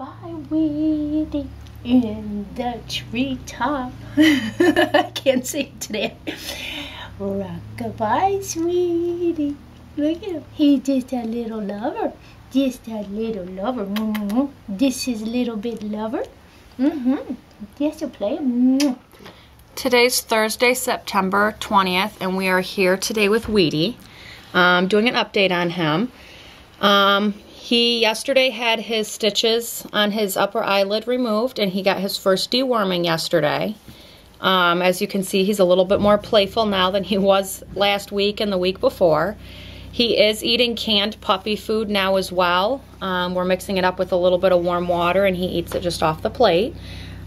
By Weedy in the treetop. I can't sing today. Rockabye, sweetie. Look at him. He's just a little lover. Just a little lover. This is a little bit lover. Yes, you play. Today's Thursday, September 20th, and we are here today with Weedy, doing an update on him. He yesterday had his stitches on his upper eyelid removed, and he got his first deworming yesterday. As you can see, he's a little bit more playful now than he was last week and the week before. He is eating canned puppy food now as well. We're mixing it up with a little bit of warm water, and he eats it just off the plate.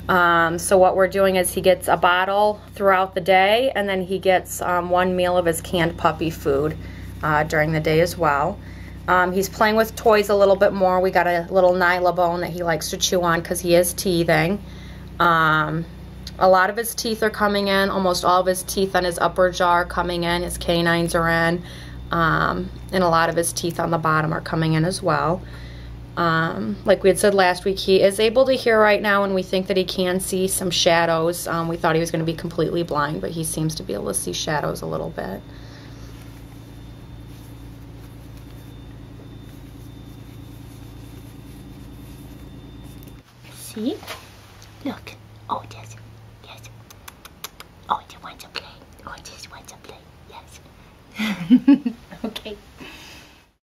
So what we're doing is he gets a bottle throughout the day, and then he gets one meal of his canned puppy food during the day as well. He's playing with toys a little bit more. We got a little Nylabone that he likes to chew on because he is teething. A lot of his teeth are coming in. Almost all of his teeth on his upper jaw are coming in. His canines are in. And a lot of his teeth on the bottom are coming in as well. Like we had said last week, he is able to hear right now, and we think that he can see some shadows. We thought he was going to be completely blind, but he seems to be able to see shadows a little bit. See? Look. Oh, yes. Yes. Oh, you want to play? Oh, just want to play. Yes.